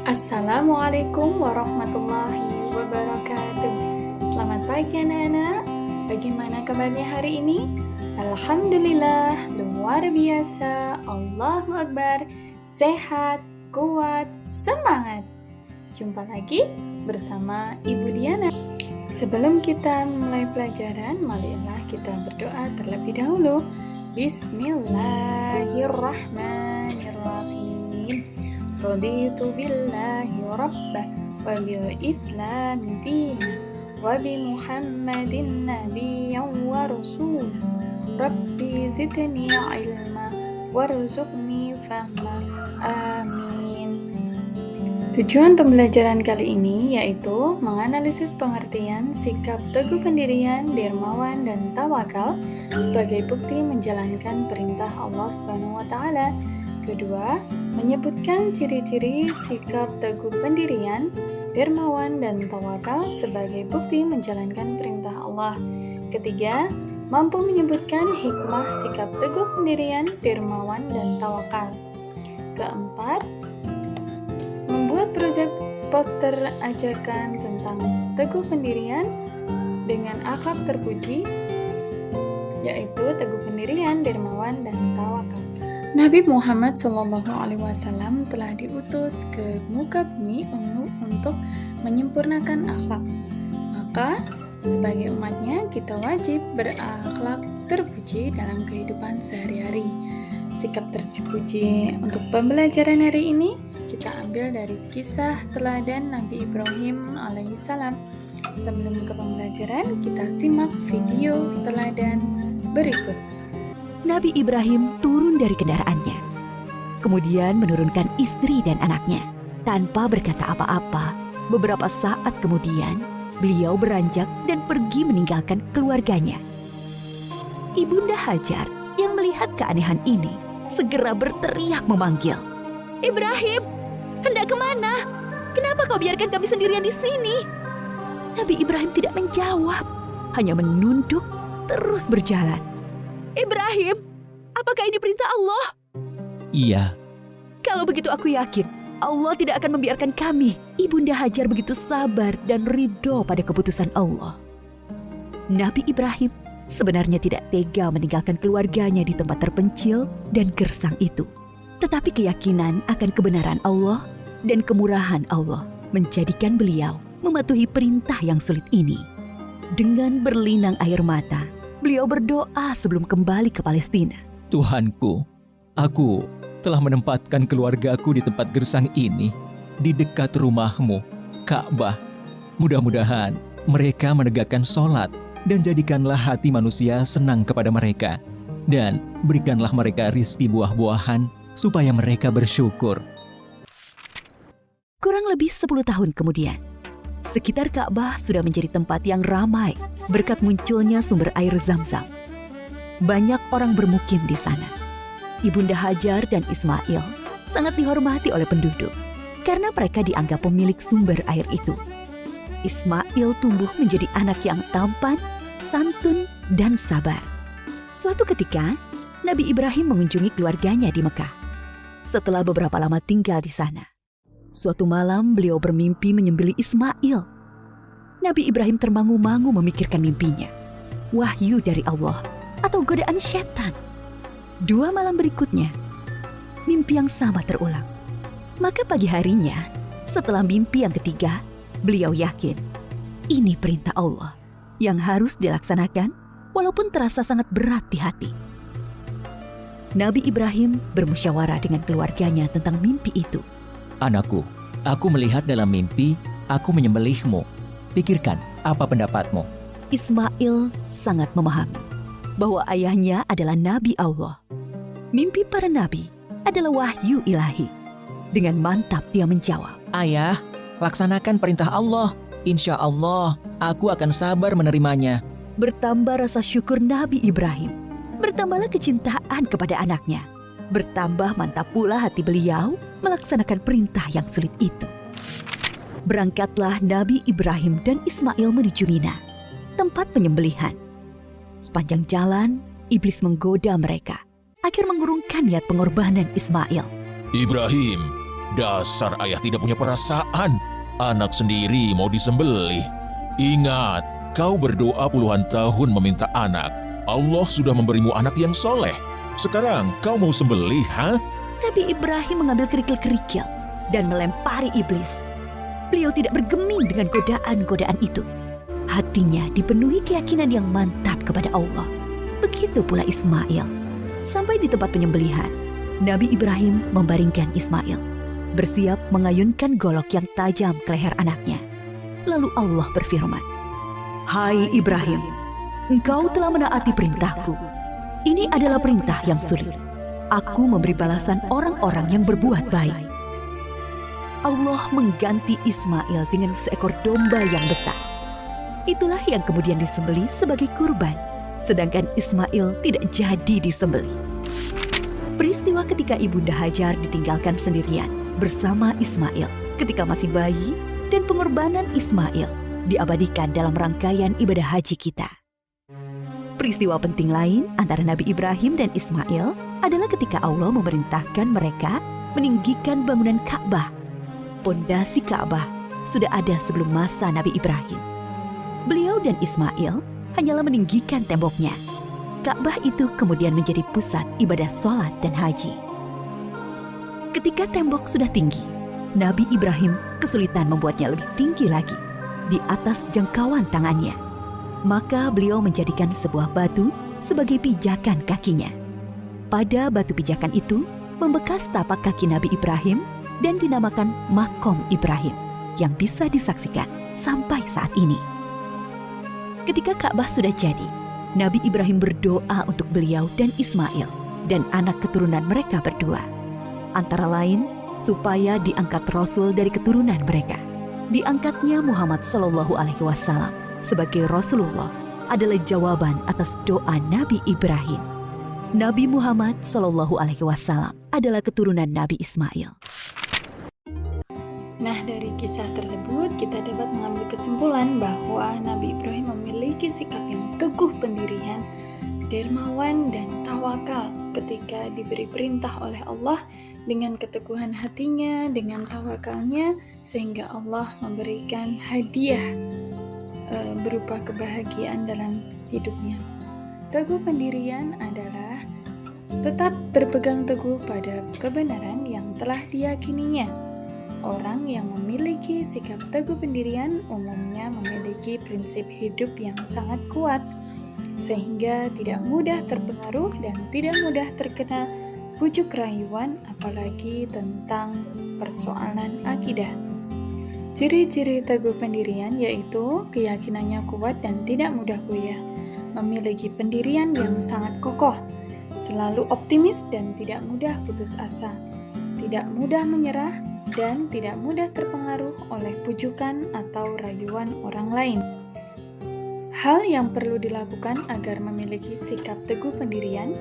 Assalamualaikum warahmatullahi wabarakatuh. Selamat pagi anak-anak. Bagaimana kabarnya hari ini? Alhamdulillah, luar biasa. Allahu Akbar. Sehat, kuat, semangat. Jumpa lagi bersama Ibu Diana. Sebelum kita mulai pelajaran, marilah kita berdoa terlebih dahulu. Bismillahirrahmanirrahim. Raditu billahi rabba wa bil islami dina wa bi muhammadin nabiyyan wa rasula rabbi zidni ilma warzuqni fahma amin. Tujuan pembelajaran kali ini yaitu menganalisis pengertian sikap teguh pendirian, dermawan, dan tawakal sebagai bukti menjalankan perintah Allah Subhanahu wa Ta'ala. Kedua, menyebutkan ciri-ciri sikap teguh pendirian, dermawan, dan tawakal sebagai bukti menjalankan perintah Allah. Ketiga, mampu menyebutkan hikmah sikap teguh pendirian, dermawan, dan tawakal. Keempat, membuat proyek poster ajakan tentang teguh pendirian dengan akhlak terpuji, yaitu teguh pendirian, dermawan, dan tawakal. Nabi Muhammad SAW telah diutus ke muka bumi untuk menyempurnakan akhlak. Maka, sebagai umatnya, kita wajib berakhlak terpuji dalam kehidupan sehari-hari. Sikap terpuji untuk pembelajaran hari ini kita ambil dari kisah teladan Nabi Ibrahim alaihissalam. Sebelum ke pembelajaran, kita simak video teladan berikut. Nabi Ibrahim turun dari kendaraannya, kemudian menurunkan istri dan anaknya. Tanpa berkata apa-apa, beberapa saat kemudian, beliau beranjak dan pergi meninggalkan keluarganya. Ibunda Hajar yang melihat keanehan ini, segera berteriak memanggil, "Ibrahim, hendak kemana? Kenapa kau biarkan kami sendirian di sini?" Nabi Ibrahim tidak menjawab, hanya menunduk terus berjalan. "Ibrahim, apakah ini perintah Allah?" "Iya." "Kalau begitu aku yakin Allah tidak akan membiarkan kami." Ibunda Hajar begitu sabar dan ridho pada keputusan Allah. Nabi Ibrahim sebenarnya tidak tega meninggalkan keluarganya di tempat terpencil dan gersang itu. Tetapi keyakinan akan kebenaran Allah dan kemurahan Allah menjadikan beliau mematuhi perintah yang sulit ini. Dengan berlinang air mata, beliau berdoa sebelum kembali ke Palestina. "Tuhanku, aku telah menempatkan keluargaku di tempat gersang ini, di dekat rumah-Mu, Ka'bah. Mudah-mudahan mereka menegakkan sholat dan jadikanlah hati manusia senang kepada mereka. Dan berikanlah mereka rizki buah-buahan supaya mereka bersyukur." Kurang lebih 10 tahun kemudian, sekitar Ka'bah sudah menjadi tempat yang ramai berkat munculnya sumber air Zam-Zam. Banyak orang bermukim di sana. Ibunda Hajar dan Ismail sangat dihormati oleh penduduk karena mereka dianggap pemilik sumber air itu. Ismail tumbuh menjadi anak yang tampan, santun, dan sabar. Suatu ketika, Nabi Ibrahim mengunjungi keluarganya di Mekah. Setelah beberapa lama tinggal di sana, suatu malam beliau bermimpi menyembelih Ismail. Nabi Ibrahim termangu-mangu memikirkan mimpinya. Wahyu dari Allah atau godaan setan? 2 malam berikutnya, mimpi yang sama terulang. Maka pagi harinya, setelah mimpi yang ketiga, beliau yakin ini perintah Allah yang harus dilaksanakan walaupun terasa sangat berat di hati. Nabi Ibrahim bermusyawarah dengan keluarganya tentang mimpi itu. "Anakku, aku melihat dalam mimpi, aku menyembelihmu. Pikirkan, apa pendapatmu?" Ismail sangat memahami bahwa ayahnya adalah Nabi Allah. Mimpi para nabi adalah wahyu ilahi. Dengan mantap dia menjawab, "Ayah, laksanakan perintah Allah. Insya Allah, aku akan sabar menerimanya." Bertambah rasa syukur Nabi Ibrahim, bertambahlah kecintaan kepada anaknya, bertambah mantap pula hati beliau melaksanakan perintah yang sulit itu. Berangkatlah Nabi Ibrahim dan Ismail menuju Mina, tempat penyembelihan. Sepanjang jalan, iblis menggoda mereka agar mengurungkan niat pengorbanan Ismail. "Ibrahim, Dasar ayah tidak punya perasaan. Anak sendiri mau disembelih. Ingat, kau berdoa puluhan tahun meminta anak. Allah sudah memberimu anak yang soleh. Sekarang kau mau sembelih, ha? Nabi Ibrahim mengambil kerikil-kerikil dan melempari iblis. Beliau tidak bergeming dengan godaan-godaan itu. Hatinya dipenuhi keyakinan yang mantap kepada Allah. Begitu pula Ismail. Sampai di tempat penyembelihan, Nabi Ibrahim membaringkan Ismail, bersiap mengayunkan golok yang tajam ke leher anaknya. Lalu Allah berfirman, "Hai Ibrahim, engkau telah menaati perintahku. Ini adalah perintah yang sulit. Aku memberi balasan orang-orang yang berbuat baik." Allah mengganti Ismail dengan seekor domba yang besar. Itulah yang kemudian disembelih sebagai kurban, sedangkan Ismail tidak jadi disembelih. Peristiwa ketika Ibunda Hajar ditinggalkan sendirian bersama Ismail ketika masih bayi dan pengorbanan Ismail diabadikan dalam rangkaian ibadah haji kita. Peristiwa penting lain antara Nabi Ibrahim dan Ismail adalah ketika Allah memerintahkan mereka meninggikan bangunan Ka'bah. Pondasi Ka'bah sudah ada sebelum masa Nabi Ibrahim. Beliau dan Ismail hanyalah meninggikan temboknya. Ka'bah itu kemudian menjadi pusat ibadah sholat dan haji. Ketika tembok sudah tinggi, Nabi Ibrahim kesulitan membuatnya lebih tinggi lagi, di atas jangkauan tangannya. Maka beliau menjadikan sebuah batu sebagai pijakan kakinya. Pada batu pijakan itu membekas tapak kaki Nabi Ibrahim dan dinamakan Makom Ibrahim, yang bisa disaksikan sampai saat ini. Ketika Ka'bah sudah jadi, Nabi Ibrahim berdoa untuk beliau dan Ismail dan anak keturunan mereka berdua. Antara lain, supaya diangkat Rasul dari keturunan mereka. Diangkatnya Muhammad SAW sebagai Rasulullah adalah jawaban atas doa Nabi Ibrahim. Nabi Muhammad SAW adalah keturunan Nabi Ismail. Nah, dari kisah tersebut kita dapat mengambil kesimpulan bahwa Nabi Ibrahim memiliki sikap yang teguh pendirian, dermawan, dan tawakal ketika diberi perintah oleh Allah dengan keteguhan hatinya, dengan tawakalnya, sehingga Allah memberikan hadiah berupa kebahagiaan dalam hidupnya. Teguh pendirian adalah tetap berpegang teguh pada kebenaran yang telah diyakininya. Orang yang memiliki sikap teguh pendirian umumnya memiliki prinsip hidup yang sangat kuat, sehingga tidak mudah terpengaruh dan tidak mudah terkena bujuk rayuan, apalagi tentang persoalan akidah. Ciri-ciri teguh pendirian yaitu keyakinannya kuat dan tidak mudah goyah, memiliki pendirian yang sangat kokoh, selalu optimis dan tidak mudah putus asa, tidak mudah menyerah, dan tidak mudah terpengaruh oleh pujukan atau rayuan orang lain. Hal yang perlu dilakukan agar memiliki sikap teguh pendirian,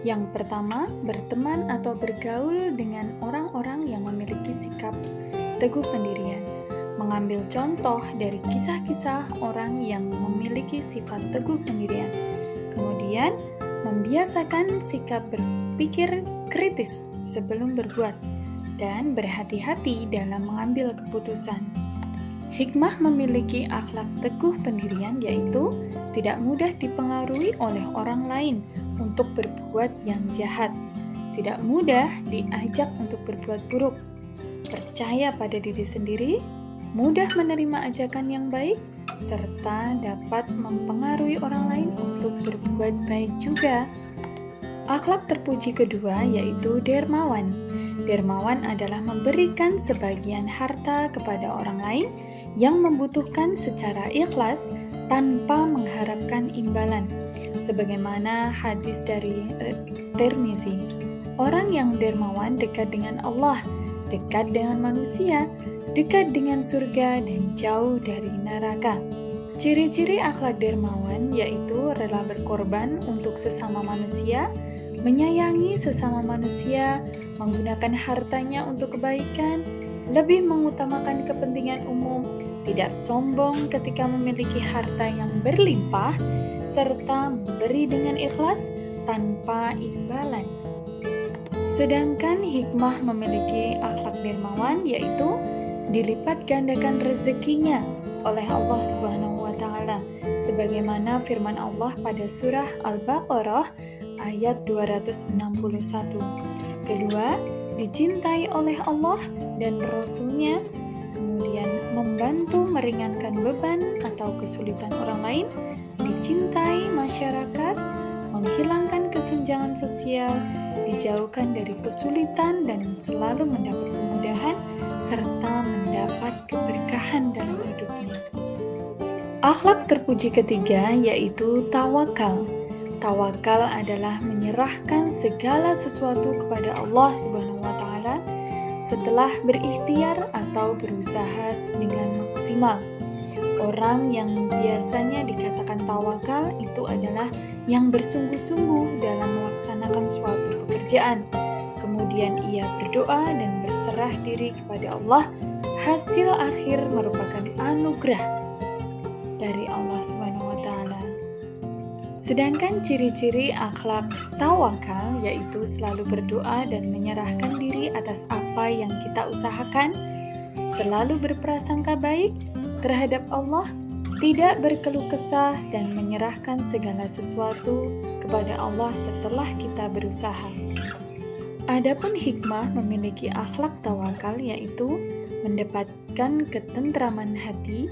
yang pertama, berteman atau bergaul dengan orang-orang yang memiliki sikap teguh pendirian. Mengambil contoh dari kisah-kisah orang yang memiliki sifat teguh pendirian. Kemudian, membiasakan sikap berpikir kritis sebelum berbuat, dan berhati-hati dalam mengambil keputusan. Hikmah memiliki akhlak teguh pendirian yaitu tidak mudah dipengaruhi oleh orang lain untuk berbuat yang jahat, tidak mudah diajak untuk berbuat buruk, percaya pada diri sendiri, mudah menerima ajakan yang baik, serta dapat mempengaruhi orang lain untuk berbuat baik juga. Akhlak terpuji kedua yaitu dermawan. Dermawan adalah memberikan sebagian harta kepada orang lain yang membutuhkan secara ikhlas tanpa mengharapkan imbalan. Sebagaimana hadis dari Tirmizi, orang yang dermawan dekat dengan Allah, dekat dengan manusia, dekat dengan surga, dan jauh dari neraka. Ciri-ciri akhlak dermawan yaitu rela berkorban untuk sesama manusia, menyayangi sesama manusia, menggunakan hartanya untuk kebaikan, lebih mengutamakan kepentingan umum, tidak sombong ketika memiliki harta yang berlimpah, serta memberi dengan ikhlas tanpa imbalan. Sedangkan hikmah memiliki akhlak dermawan yaitu dilipat gandakan rezekinya oleh Allah Subhanahu wa taala sebagaimana firman Allah pada surah Al-Baqarah ayat 261. Kedua, dicintai oleh Allah dan Rasul-Nya, kemudian membantu meringankan beban atau kesulitan orang lain, dicintai masyarakat, menghilangkan kesenjangan sosial, dijauhkan dari kesulitan dan selalu mendapat kemudahan, serta mendapat keberkahan dalam hidupnya. Akhlak terpuji ketiga yaitu tawakal. Tawakal adalah menyerahkan segala sesuatu kepada Allah Subhanahu wa taala setelah berikhtiar atau berusaha dengan maksimal. Orang yang biasanya dikatakan tawakal itu adalah yang bersungguh-sungguh dalam melaksanakan suatu pekerjaan. Kemudian ia berdoa dan berserah diri kepada Allah. Hasil akhir merupakan anugerah dari Allah Subhanahu wa taala. Sedangkan ciri-ciri akhlak tawakal yaitu selalu berdoa dan menyerahkan diri atas apa yang kita usahakan, selalu berprasangka baik terhadap Allah, tidak berkeluh kesah dan menyerahkan segala sesuatu kepada Allah setelah kita berusaha. Adapun hikmah memiliki akhlak tawakal yaitu mendapatkan ketentraman hati,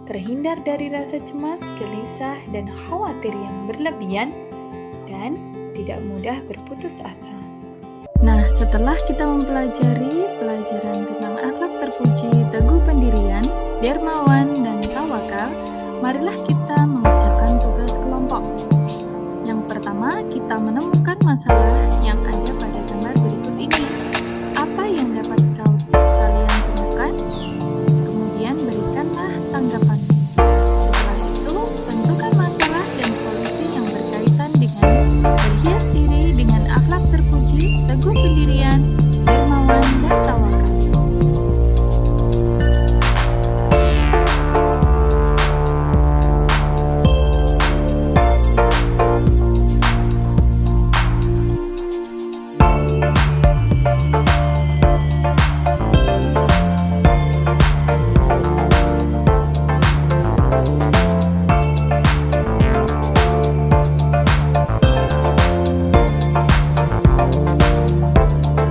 terhindar dari rasa cemas, gelisah, dan khawatir yang berlebihan, dan tidak mudah berputus asa. Nah, setelah kita mempelajari pelajaran tentang akhlak terpuji, teguh pendirian, dermawan, dan tawakal, marilah kita mengerjakan tugas kelompok. Yang pertama, kita menemukan